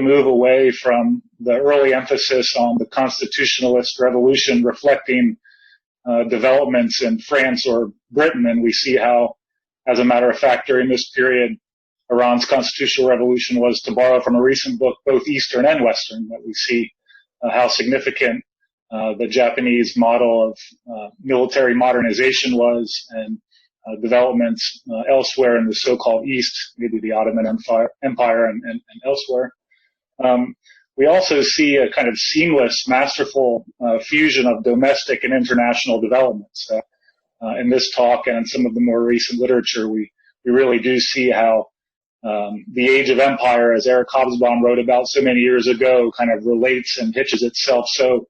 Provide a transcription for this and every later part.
move away from the early emphasis on the constitutionalist revolution reflecting developments in France or Britain, and we see how, as a matter of fact, during this period, Iran's constitutional revolution was, to borrow from a recent book, both Eastern and Western, that we see how significant the Japanese model of military modernization was, and developments elsewhere in the so-called East, maybe the Ottoman Empire and elsewhere. We also see a kind of seamless, masterful fusion of domestic and international developments. In this talk and in some of the more recent literature, we really do see how the age of empire, as Eric Hobsbawm wrote about so many years ago, kind of relates and hitches itself so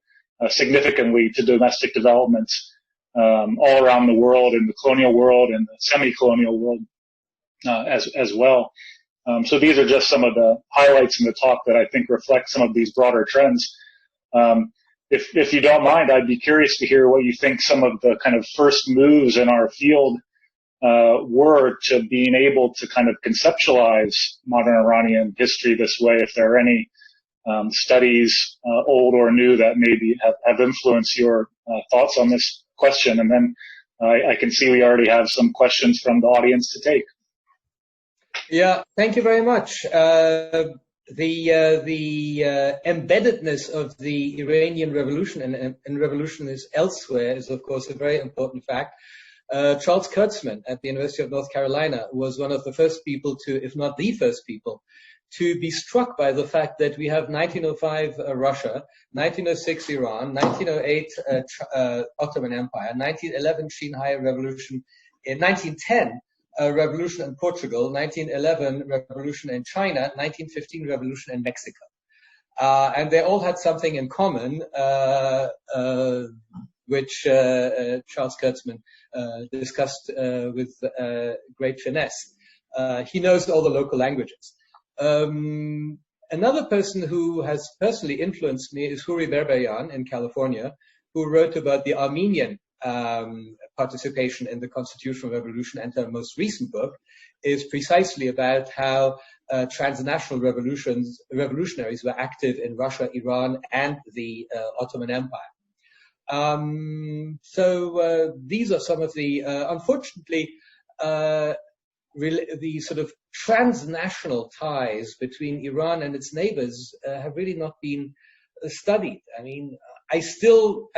significantly to domestic developments all around the world, in the colonial world and the semi-colonial world as well. So these are just some of the highlights in the talk that I think reflect some of these broader trends. If you don't mind, I'd be curious to hear what you think some of the kind of first moves in our field were to being able to kind of conceptualize modern Iranian history this way, if there are any studies, old or new, that maybe have influenced your thoughts on this question. And then I can see we already have some questions from the audience to take. Yeah, thank you very much. The embeddedness of the Iranian revolution and revolutionists elsewhere is, of course, a very important fact. Charles Kurtzman at the University of North Carolina was one of the first people to, if not the first people, to be struck by the fact that we have 1905 Russia, 1906 Iran, 1908 Ottoman Empire, 1911 Xinhai Revolution, in 1910 revolution in Portugal, 1911 revolution in China, 1915 revolution in Mexico. And they all had something in common, which Charles Kurtzman discussed with great finesse. He knows all the local languages. Another person who has personally influenced me is Huri Berberian in California, who wrote about the Armenian participation in the constitutional revolution, and her most recent book is precisely about how transnational revolutionaries were active in Russia, Iran, and the Ottoman Empire. So these are some of the, unfortunately, the sort of transnational ties between Iran and its neighbors have really not been studied. I mean, I'm still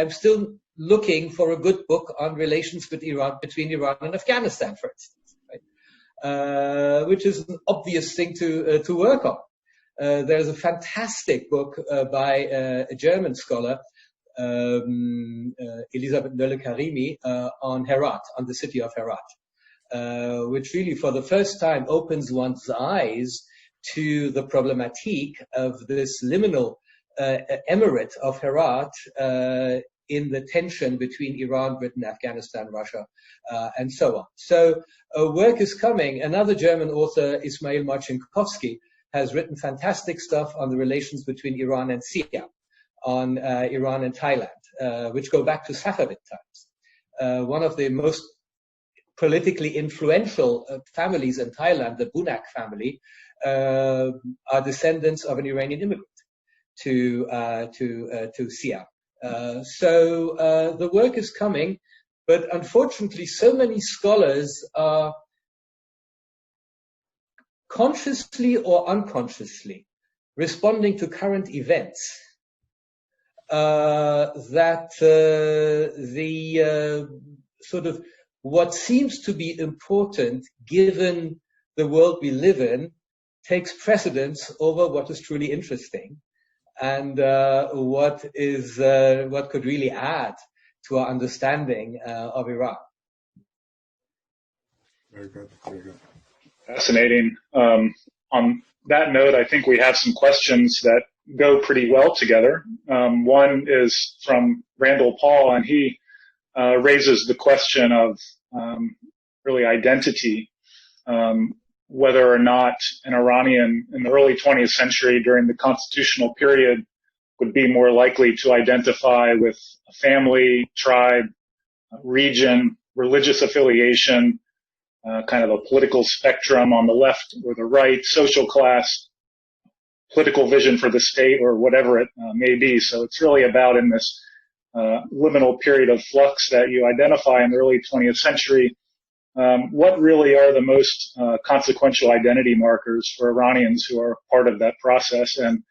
looking for a good book on relations between Iran and Afghanistan, for instance, right? Which is an obvious thing to work on. There's a fantastic book by a German scholar, Elisabeth Nölle-Karimi, on Herat, on the city of Herat, which really for the first time opens one's eyes to the problematique of this liminal emirate of Herat in the tension between Iran, Britain, Afghanistan, Russia, and so on. So work is coming. Another German author, Ismail Marcinkovsky, has written fantastic stuff on the relations between Iran and Syria, on Iran and Thailand, which go back to Safavid times. One of the most politically influential families in Thailand, the Bunak family, are descendants of an Iranian immigrant to Syria. So the work is coming, but unfortunately so many scholars are consciously or unconsciously responding to current events that the sort of what seems to be important given the world we live in takes precedence over what is truly interesting and what could really add to our understanding of Iran. Very good, very good. Fascinating. On that note, I think we have some questions that go pretty well together. One is from Randall Paul, and he raises the question of really identity, whether or not an Iranian in the early 20th century during the constitutional period would be more likely to identify with a family, tribe, region, religious affiliation, kind of a political spectrum on the left or the right, social class, political vision for the state or whatever it may be. So it's really about in this liminal period of flux that you identify in the early 20th century, what really are the most consequential identity markers for Iranians who are part of that process? And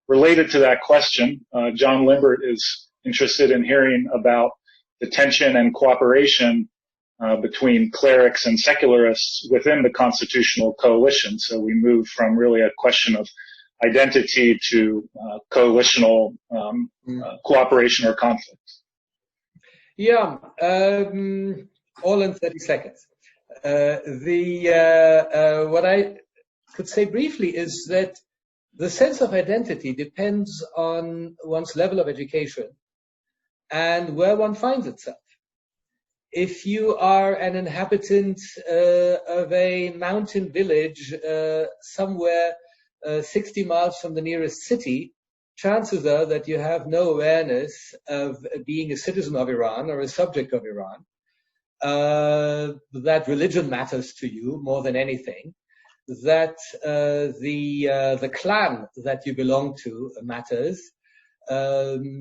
related to that question, John Limbert is interested in hearing about the tension and cooperation between clerics and secularists within the constitutional coalition. So we move from really a question of identity to coalitional cooperation or conflict. Yeah, all in 30 seconds. What I could say briefly is that the sense of identity depends on one's level of education and where one finds itself. If you are an inhabitant of a mountain village somewhere 60 miles from the nearest city, chances are that you have no awareness of being a citizen of Iran or a subject of Iran, that religion matters to you more than anything, that the clan that you belong to matters,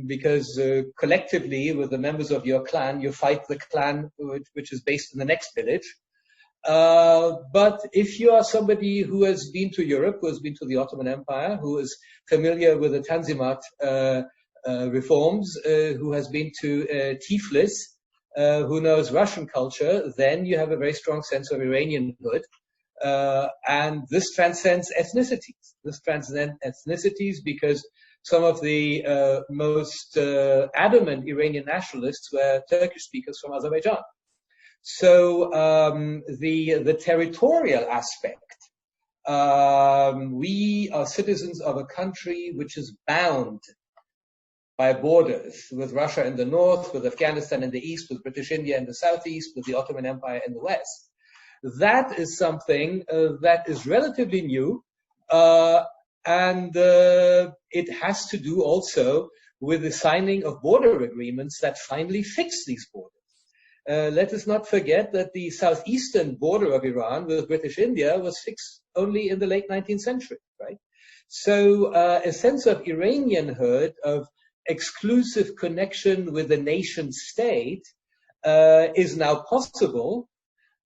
because collectively with the members of your clan, you fight the clan which is based in the next village. But if you are somebody who has been to Europe, who has been to the Ottoman Empire, who is familiar with the Tanzimat reforms, who has been to Tiflis, who knows Russian culture, then you have a very strong sense of Iranianhood. And this transcends ethnicities. This transcends ethnicities because some of the most adamant Iranian nationalists were Turkish speakers from Azerbaijan. So the territorial aspect, we are citizens of a country which is bound by borders with Russia in the north, with Afghanistan in the east, with British India in the southeast, with the Ottoman Empire in the west. That is something that is relatively new, and it has to do also with the signing of border agreements that finally fix these borders. Let us not forget that the southeastern border of Iran with British India was fixed only in the late 19th century, right? So a sense of Iranianhood, of exclusive connection with the nation state is now possible,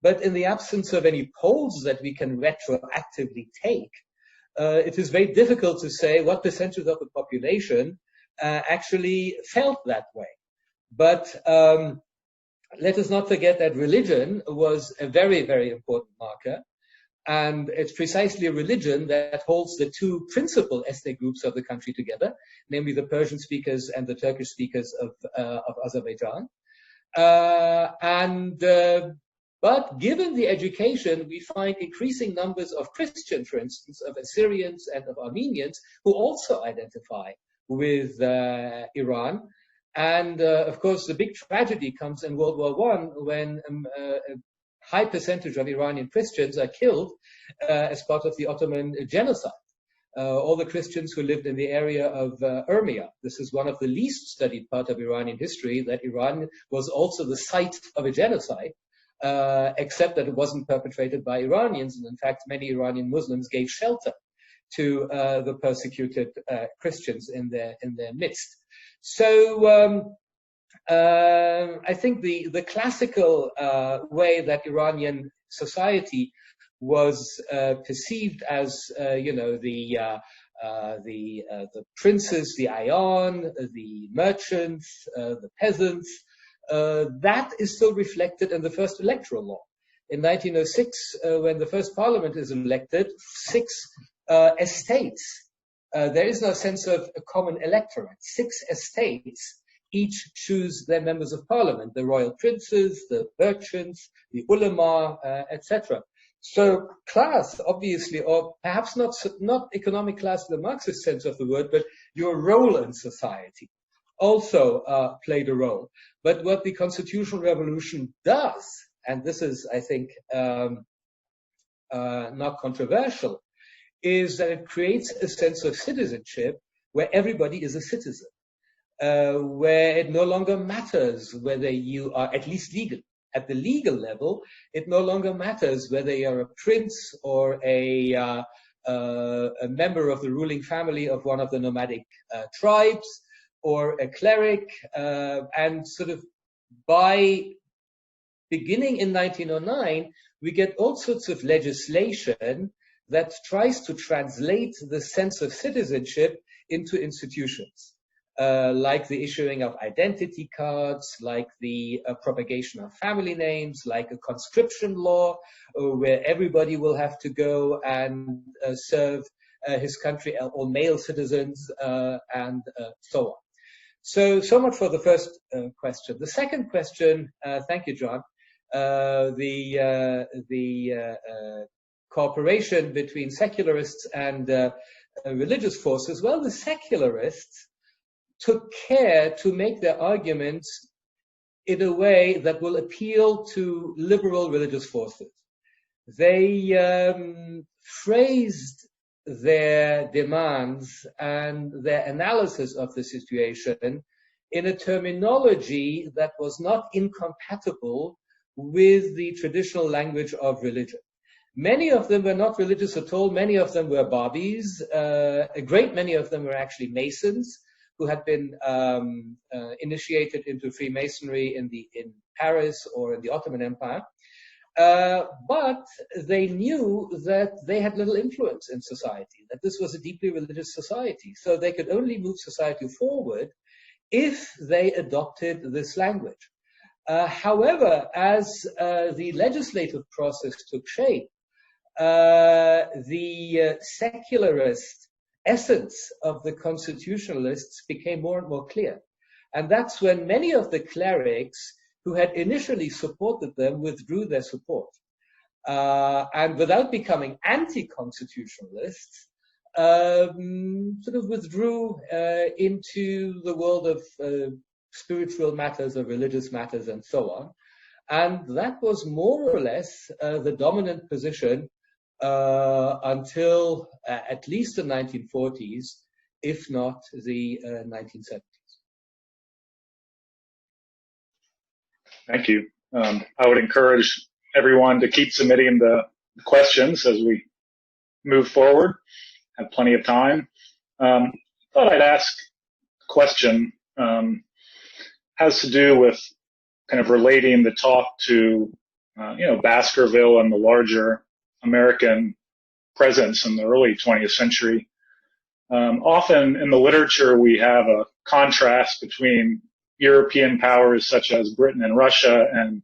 but in the absence of any polls that we can retroactively take, it is very difficult to say what percentage of the population actually felt that way. But let us not forget that religion was a very, very important marker. And it's precisely a religion that holds the two principal ethnic groups of the country together, namely the Persian speakers and the Turkish speakers of Azerbaijan. But given the education, we find increasing numbers of Christians, for instance, of Assyrians and of Armenians, who also identify with Iran. And of course, the big tragedy comes in World War I when a high percentage of Iranian Christians are killed as part of the Ottoman genocide. All the Christians who lived in the area of Urmia. This is one of the least studied part of Iranian history, that Iran was also the site of a genocide, except that it wasn't perpetrated by Iranians. And in fact, many Iranian Muslims gave shelter to the persecuted Christians in their midst. So I think the classical way that Iranian society was perceived as, the princes, the ayan, the merchants, the peasants, that is still reflected in the first electoral law. In 1906, when the first parliament is elected, 6 estates. There is no sense of a common electorate. 6 estates each choose their members of parliament, the royal princes, the merchants, the ulama, etc. So class, obviously, or perhaps not economic class in the Marxist sense of the word, but your role in society also played a role. But what the constitutional revolution does, and this is, I think, not controversial, is that it creates a sense of citizenship where everybody is a citizen, where it no longer matters whether you are at least legal. At the legal level, it no longer matters whether you're a prince or a a member of the ruling family of one of the nomadic tribes, or a cleric, and sort of by beginning in 1909, we get all sorts of legislation that tries to translate the sense of citizenship into institutions, like the issuing of identity cards, like the propagation of family names, like a conscription law, where everybody will have to go and serve his country, all male citizens, and so on. So much for the first question. The second question, thank you, John, the cooperation between secularists and religious forces. Well, the secularists took care to make their arguments in a way that will appeal to liberal religious forces. They phrased their demands and their analysis of the situation in a terminology that was not incompatible with the traditional language of religion. Many of them were not religious at all. Many of them were Babis. A great many of them were actually Masons who had been initiated into Freemasonry in Paris or in the Ottoman Empire. But they knew that they had little influence in society, that this was a deeply religious society. So they could only move society forward if they adopted this language. However, as the legislative process took shape, the secularist essence of the constitutionalists became more and more clear. And that's when many of the clerics who had initially supported them withdrew their support. And without becoming anti-constitutionalists, sort of withdrew into the world of spiritual matters or religious matters and so on. And that was more or less the dominant position until at least the 1940s, if not the 1970s. Thank you. I would encourage everyone to keep submitting the questions as we move forward. Have plenty of time. Thought I'd ask a question. Has to do with kind of relating the talk to, Baskerville and the larger American presence in the early 20th century. Often in the literature, we have a contrast between European powers such as Britain and Russia and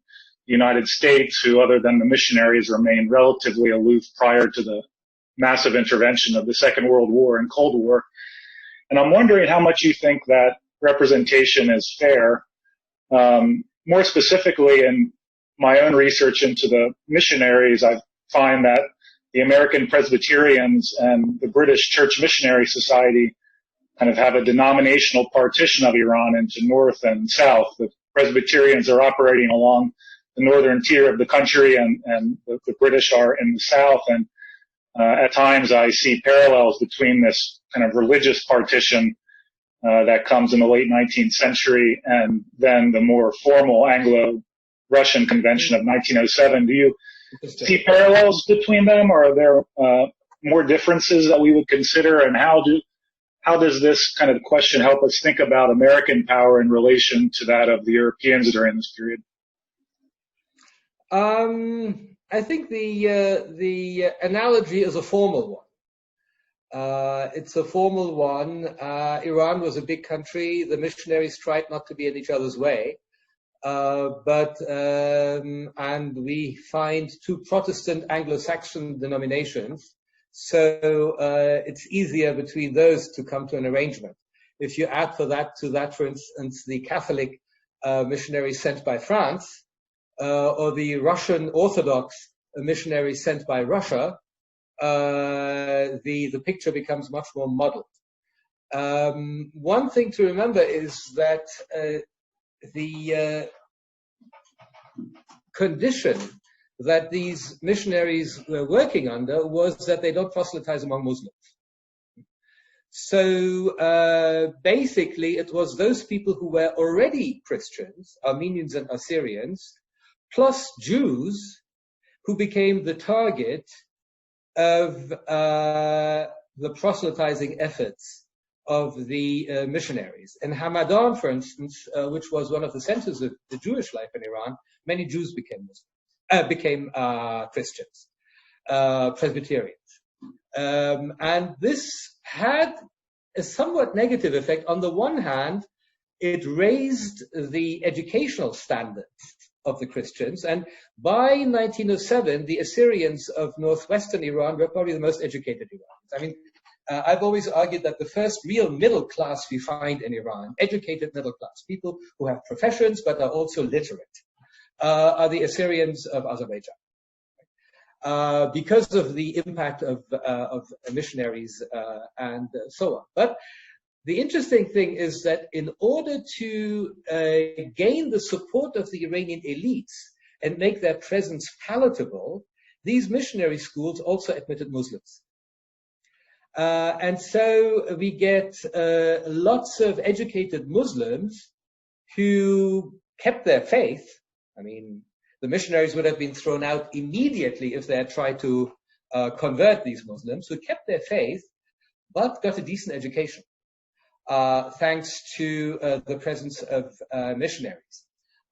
the United States, who, other than the missionaries, remained relatively aloof prior to the massive intervention of the Second World War and Cold War. And I'm wondering how much you think that representation is fair. More specifically, in my own research into the missionaries, I find that the American Presbyterians and the British Church Missionary Society kind of have a denominational partition of Iran into north and south. The Presbyterians are operating along the northern tier of the country, and the British are in the south. And at times I see parallels between this kind of religious partition that comes in the late 19th century and then the more formal Anglo-Russian Convention of 1907. Do you see parallels between them, or are there more differences that we would consider, and how does this kind of question help us think about American power in relation to that of the Europeans during this period? I think the analogy is a formal one. It's a formal one. Iran was a big country. The missionaries tried not to be in each other's way. And we find two Protestant Anglo-Saxon denominations. So it's easier between those to come to an arrangement. If you add to that, for instance, the Catholic missionaries sent by France, or the Russian Orthodox missionaries sent by Russia, the picture becomes much more muddled. One thing to remember is that the condition that these missionaries were working under was that they don't proselytize among Muslims. So basically it was those people who were already Christians, Armenians and Assyrians, plus Jews, who became the target of the proselytizing efforts of the missionaries. In Hamadan, for instance, which was one of the centers of the Jewish life in Iran, many Jews became Christians, Presbyterians. And this had a somewhat negative effect. On the one hand, it raised the educational standards of the Christians, and by 1907, the Assyrians of northwestern Iran were probably the most educated Iranians. I mean, I've always argued that the first real middle class we find in Iran, educated middle class, people who have professions but are also literate, are the Assyrians of Azerbaijan. Because of the impact of missionaries and so on. But the interesting thing is that in order to gain the support of the Iranian elites and make their presence palatable, these missionary schools also admitted Muslims. And so we get lots of educated Muslims who kept their faith. I mean, the missionaries would have been thrown out immediately if they had tried to convert these Muslims, who kept their faith, but got a decent education, thanks to the presence of missionaries.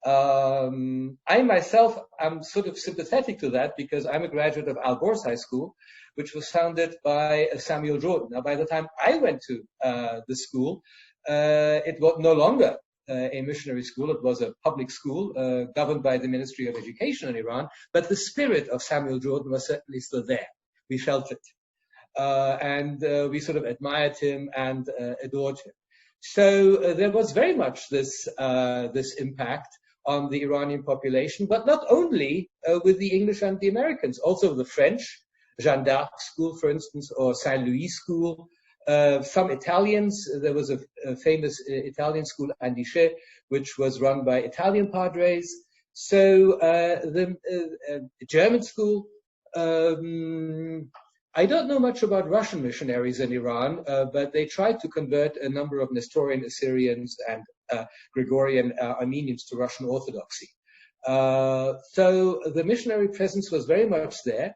I myself am sort of sympathetic to that because I'm a graduate of Al Borz High School, which was founded by Samuel Jordan. Now, by the time I went to the school, it was no longer a missionary school. It was a public school governed by the Ministry of Education in Iran, but the spirit of Samuel Jordan was certainly still there. We felt it. And we sort of admired him and adored him. So there was very much this impact on the Iranian population, but not only with the English and the Americans, also the French, Jeanne d'Arc School, for instance, or Saint Louis School. Some Italians, there was a famous Italian school, Andice, which was run by Italian padres. So the German school, I don't know much about Russian missionaries in Iran, but they tried to convert a number of Nestorian Assyrians and Gregorian Armenians to Russian Orthodoxy. So the missionary presence was very much there.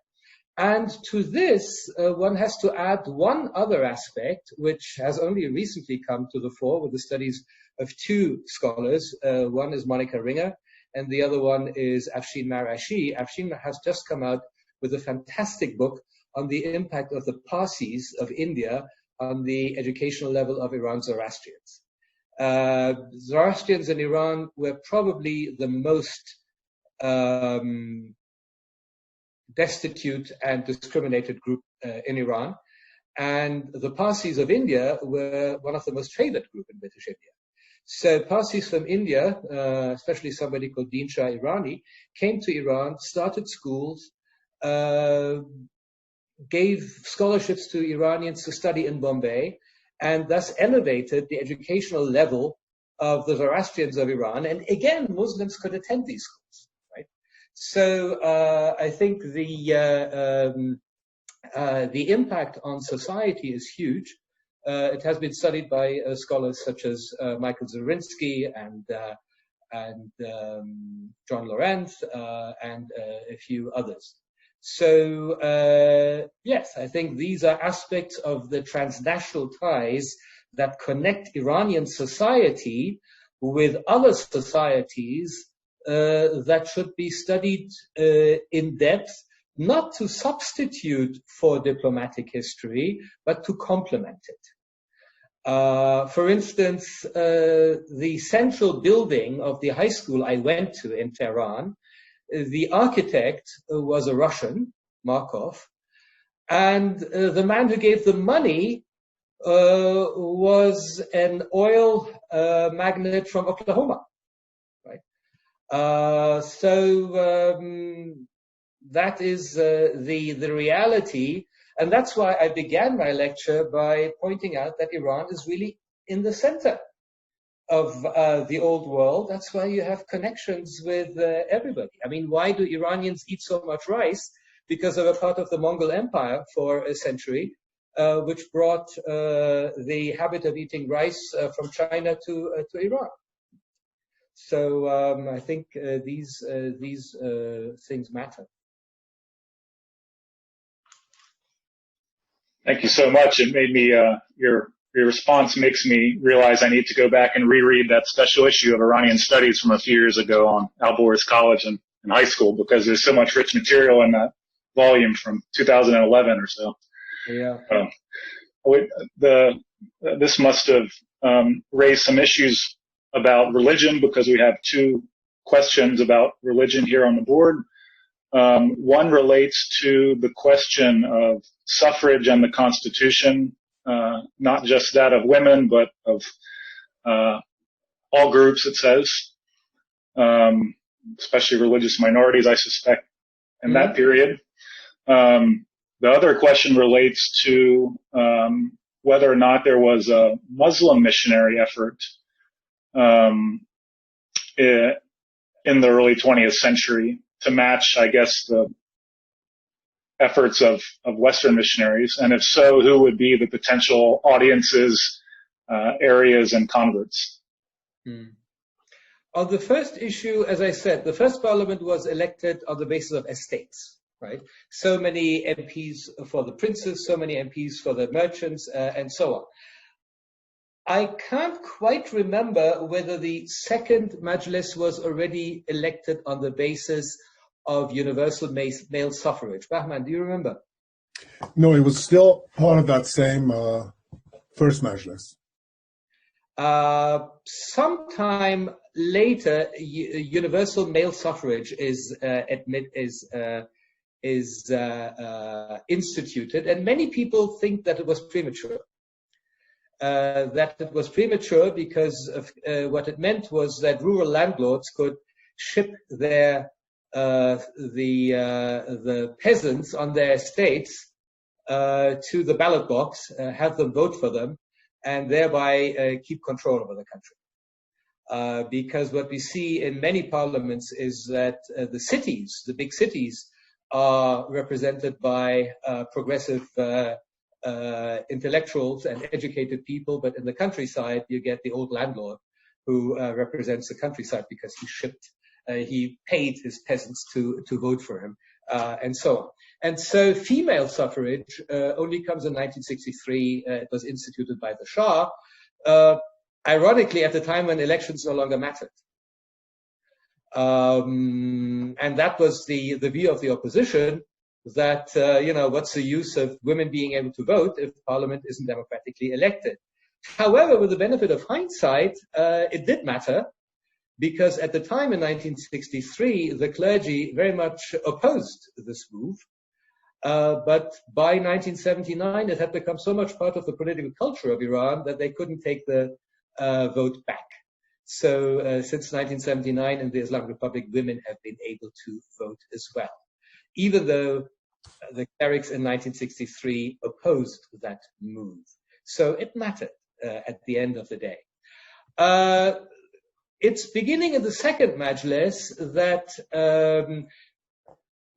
And to this, one has to add one other aspect, which has only recently come to the fore with the studies of two scholars. One is Monica Ringer, and the other one is Afshin Marashi. Afshin has just come out with a fantastic book on the impact of the Parsis of India on the educational level of Iran's Zoroastrians. Zoroastrians in Iran were probably the most destitute and discriminated group in Iran. And the Parsis of India were one of the most favored group in British India. So Parsis from India, especially somebody called Deen Shah Irani, came to Iran, started schools, gave scholarships to Iranians to study in Bombay, and thus elevated the educational level of the Zoroastrians of Iran. And again, Muslims could attend these schools. So I think the impact on society is huge. It has been studied by scholars such as Michael Zarinsky and John Lorenz and a few others. So yes, I think these are aspects of the transnational ties that connect Iranian society with other societies that should be studied in depth, not to substitute for diplomatic history, but to complement it. For instance, the central building of the high school I went to in Tehran, the architect was a Russian, Markov, and the man who gave the money was an oil magnate from Oklahoma. So that is the reality, and that's why I began my lecture by pointing out that Iran is really in the center of the old world. That's why you have connections with everybody. I mean, why do Iranians eat so much rice? Because they were part of the Mongol Empire for a century, which brought the habit of eating rice from China to Iran. So I think these things matter. Thank you so much. It made me, your response makes me realize I need to go back and reread that special issue of Iranian Studies from a few years ago on Alborz College and high school, because there's so much rich material in that volume from 2011 or so. Yeah. This must have raised some issues about religion, because we have two questions about religion here on the board. One relates to the question of suffrage and the Constitution, not just that of women, but of all groups, it says, especially religious minorities, I suspect, in that period. The other question relates to whether or not there was a Muslim missionary effort in the early 20th century to match, I guess, the efforts of Western missionaries, and if so, who would be the potential audiences, areas, and converts? On the first issue, as I said, the first parliament was elected on the basis of estates, right? So many MPs for the princes, so many MPs for the merchants, and so on. I can't quite remember whether the second Majlis was already elected on the basis of universal male suffrage. Bahman, do you remember? No, it was still part of that same first Majlis. Sometime later, universal male suffrage is instituted, and many people think that it was premature. That it was premature because of, what it meant was that rural landlords could ship their the peasants on their estates to the ballot box, have them vote for them, and thereby keep control over the country. Because what we see in many parliaments is that the cities, the big cities, are represented by progressive intellectuals and educated people, but in the countryside you get the old landlord who represents the countryside because he paid his peasants to vote for him, and so on. And so female suffrage only comes in 1963. It was instituted by the Shah, ironically at the time when elections no longer mattered. And that was the view of the opposition, that, what's the use of women being able to vote if parliament isn't democratically elected? However, with the benefit of hindsight, it did matter, because at the time in 1963, the clergy very much opposed this move. But by 1979, it had become so much part of the political culture of Iran that they couldn't take the vote back. So since 1979 in the Islamic Republic, women have been able to vote as well, even though the clerics in 1963 opposed that move. So it mattered at the end of the day. It's beginning in the second Majlis that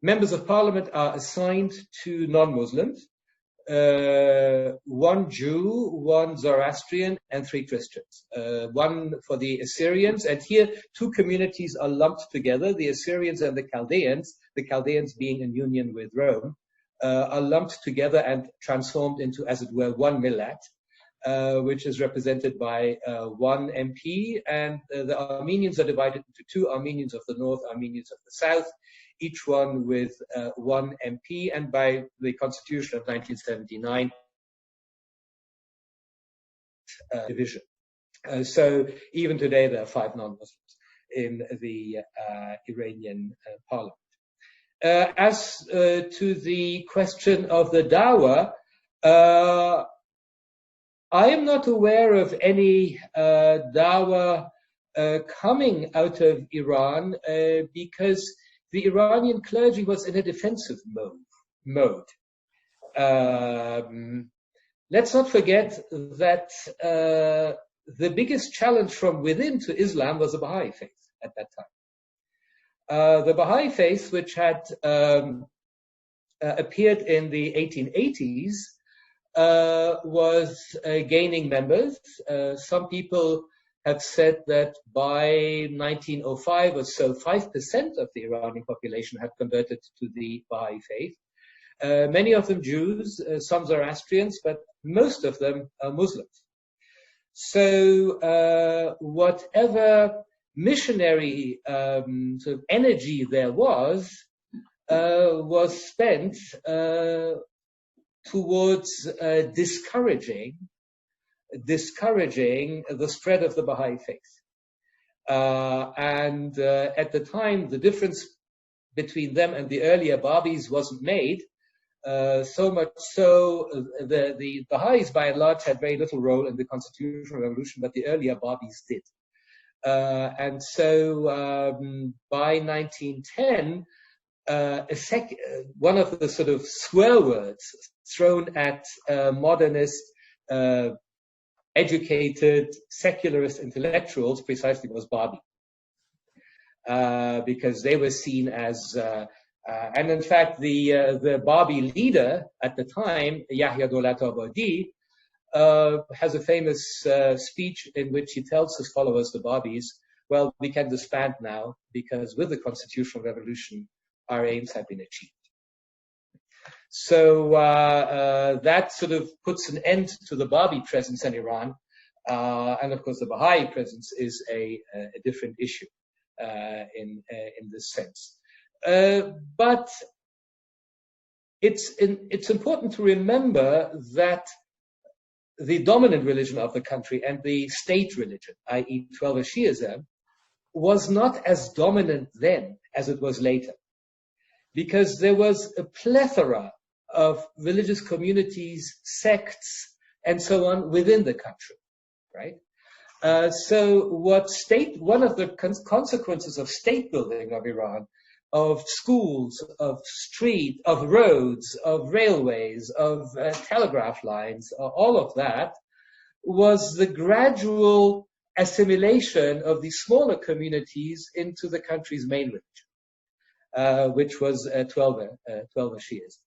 members of parliament are assigned to non-Muslims, one Jew, one Zoroastrian, and 3 Christians. One for the Assyrians, and here 2 communities are lumped together, the Assyrians and the Chaldeans being in union with Rome, are lumped together and transformed into, as it were, one millat, which is represented by 1 MP, and the Armenians are divided into 2, Armenians of the north, Armenians of the south, each one with 1 MP, and by the Constitution of 1979, division. So even today there are 5 non-Muslims in the Iranian parliament. As to the question of the dawah, I am not aware of any dawah coming out of Iran because the Iranian clergy was in a defensive mode. Let's not forget that the biggest challenge from within to Islam was the Baha'i faith at that time. The Baha'i faith, which had appeared in the 1880s, was gaining members. Some people have said that by 1905 or so, 5% of the Iranian population had converted to the Baha'i faith. Many of them Jews, some Zoroastrians, but most of them are Muslims. So whatever missionary sort of energy there was spent towards discouraging the spread of the Baha'i faith. And at the time, the difference between them and the earlier Babis wasn't made. So much so, the Baha'is by and large had very little role in the constitutional revolution, but the earlier Babis did. And so by 1910, one of the sort of swear words thrown at modernist, educated, secularist intellectuals precisely was Babi. Because they were seen as, and in fact, the Babi leader at the time, Yahya Daulat Abadi, has a famous speech in which he tells his followers, the Babis, well, we can disband now because with the constitutional revolution, our aims have been achieved. So that sort of puts an end to the Babi presence in Iran. And of course, the Baha'i presence is a different issue in this sense. But it's important to remember that the dominant religion of the country and the state religion, i.e. 12 Shi'ism, was not as dominant then as it was later. Because there was a plethora of religious communities, sects, and so on within the country, right? So one of the consequences of state building of Iran, of schools, of roads, of railways, of telegraph lines, all of that, was the gradual assimilation of these smaller communities into the country's main religion, which was 12 Shi'ism.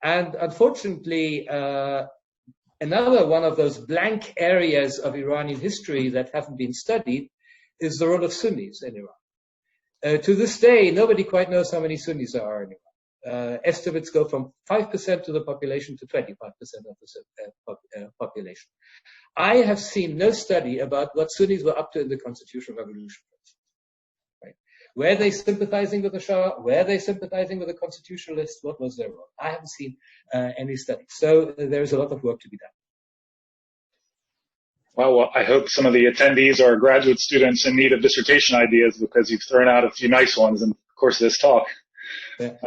And unfortunately, another one of those blank areas of Iranian history that haven't been studied is the role of Sunnis in Iran. To this day, nobody quite knows how many Sunnis there are in Iran. Estimates go from 5% of the population to 25% of the population. I have seen no study about what Sunnis were up to in the constitutional revolution. Right? Were they sympathizing with the Shah? Were they sympathizing with the constitutionalists? What was their role? I haven't seen any study. So there's a lot of work to be done. Well, I hope some of the attendees are graduate students in need of dissertation ideas because you've thrown out a few nice ones in the course of this talk. Yeah.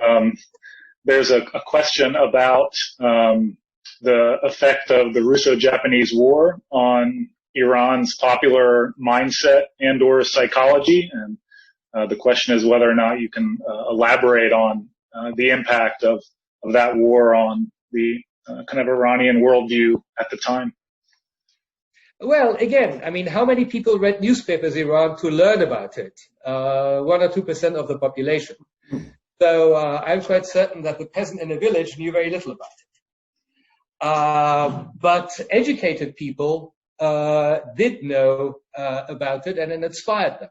There's a question about the effect of the Russo-Japanese War on Iran's popular mindset and or psychology. And the question is whether or not you can elaborate on the impact of that war on the kind of Iranian worldview at the time. Well, again, I mean, how many people read newspapers in Iran to learn about it? 1 or 2% of the population. So I'm quite certain that the peasant in a village knew very little about it. But educated people did know about it, and it inspired them.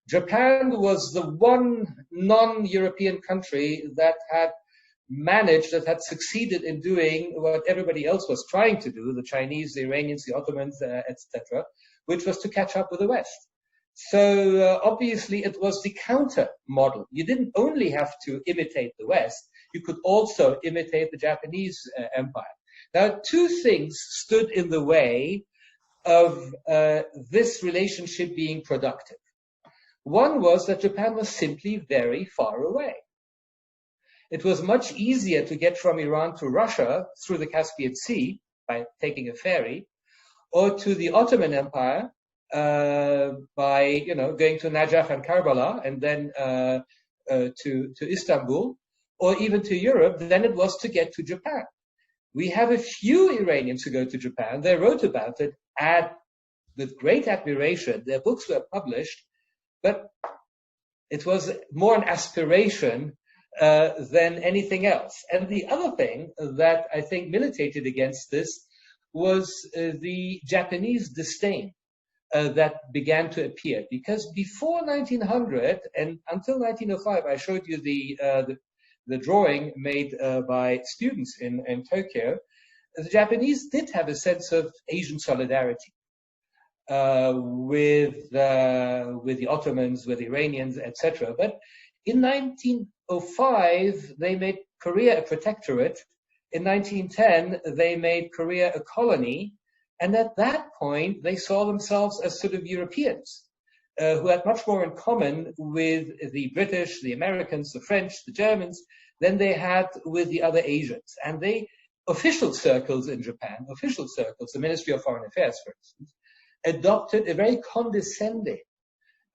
Japan was the one non-European country that had succeeded in doing what everybody else was trying to do, the Chinese, the Iranians, the Ottomans, etc., which was to catch up with the West. So obviously it was the counter model. You didn't only have to imitate the West, you could also imitate the Japanese empire. Now, two things stood in the way of this relationship being productive. One was that Japan was simply very far away. It was much easier to get from Iran to Russia through the Caspian Sea by taking a ferry, or to the Ottoman Empire by going to Najaf and Karbala and then to Istanbul, or even to Europe than it was to get to Japan. We have a few Iranians who go to Japan. They wrote about it with great admiration. Their books were published, but it was more an aspiration than anything else. And the other thing that I think militated against this was the Japanese disdain that began to appear. Because before 1900 and until 1905, I showed you the drawing made by students in Tokyo, the Japanese did have a sense of Asian solidarity with the Ottomans, with the Iranians, etc. But in 1905, they made Korea a protectorate. In 1910, they made Korea a colony. And at that point, they saw themselves as sort of Europeans who had much more in common with the British, the Americans, the French, the Germans, than they had with the other Asians. And official circles in Japan, official circles, the Ministry of Foreign Affairs, for instance, adopted a very condescending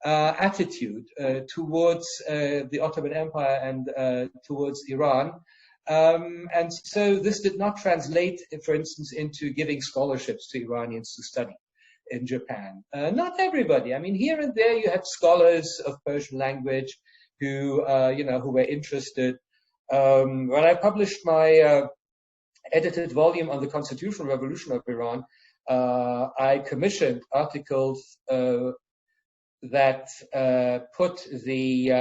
attitude towards the Ottoman Empire and towards Iran. And so this did not translate, for instance, into giving scholarships to Iranians to study in Japan. Not everybody. I mean, here and there you had scholars of Persian language who were interested. When I published my edited volume on the constitutional revolution of Iran, I commissioned articles that put the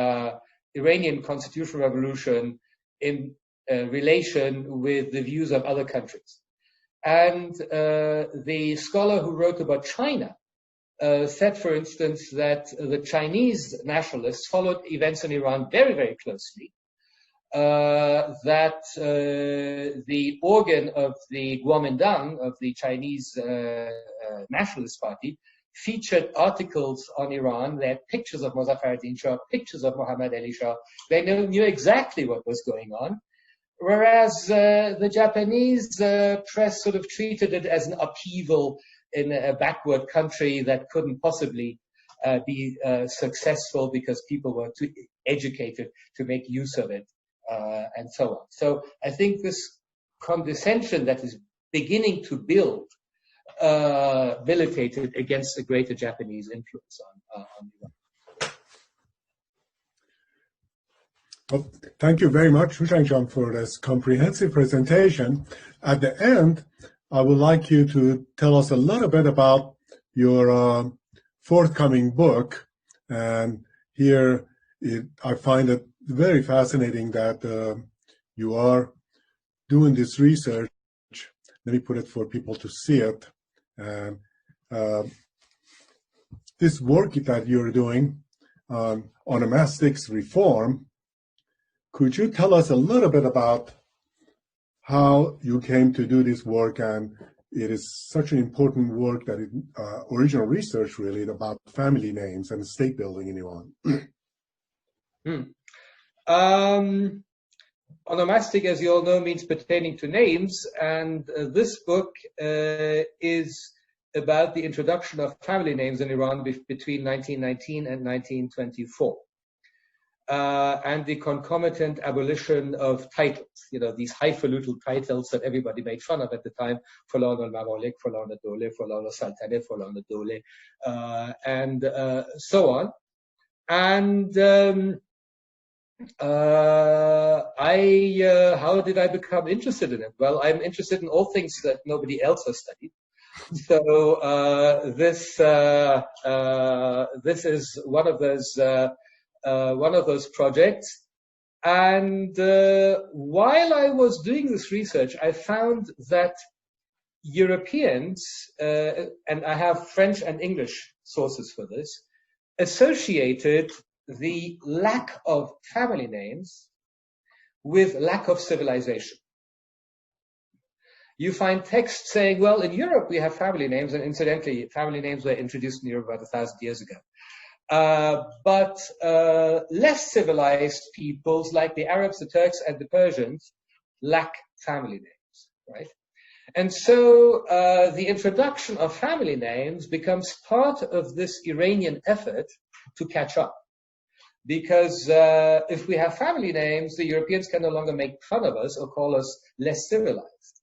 Iranian constitutional revolution in relation with the views of other countries. And the scholar who wrote about China said, for instance, that the Chinese nationalists followed events in Iran very, very closely, that the organ of the Kuomintang, of the Chinese Nationalist Party, featured articles on Iran. They had pictures of Mozaffar-ad-Din Shah, pictures of Muhammad Ali Shah. They knew exactly what was going on. Whereas the Japanese press sort of treated it as an upheaval in a backward country that couldn't possibly be successful because people were too educated to make use of it, and so on. So I think this condescension that is beginning to build militated against the greater Japanese influence on Iran. Well, thank you very much, Houchang, for this comprehensive presentation. At the end, I would like you to tell us a little bit about your forthcoming book. And here, I find it very fascinating that you are doing this research. Let me put it for people to see it. And this work that you're doing on onomastics reform, could you tell us a little bit about how you came to do this work? And it is such an important work that original research really about family names and state building in Iran. Onomastic, as you all know, means pertaining to names, and this book is about the introduction of family names in Iran between 1919 and 1924. And the concomitant abolition of titles, these highfalutin titles that everybody made fun of at the time, Fulan al-Mamalik, Fulan al-Dole, Fulan al-Saltaneh, Fulan al-Dole, and so on. And how did I become interested in it? Well, I'm interested in all things that nobody else has studied. So this is one of those projects. And while I was doing this research, I found that Europeans, and I have French and English sources for this, associated the lack of family names with lack of civilization. You find texts saying, well, in Europe we have family names, and incidentally, family names were introduced in Europe about 1,000 years ago. But less civilized peoples like the Arabs, the Turks, and the Persians lack family names, right? And so the introduction of family names becomes part of this Iranian effort to catch up. Because if we have family names, the Europeans can no longer make fun of us or call us less civilized.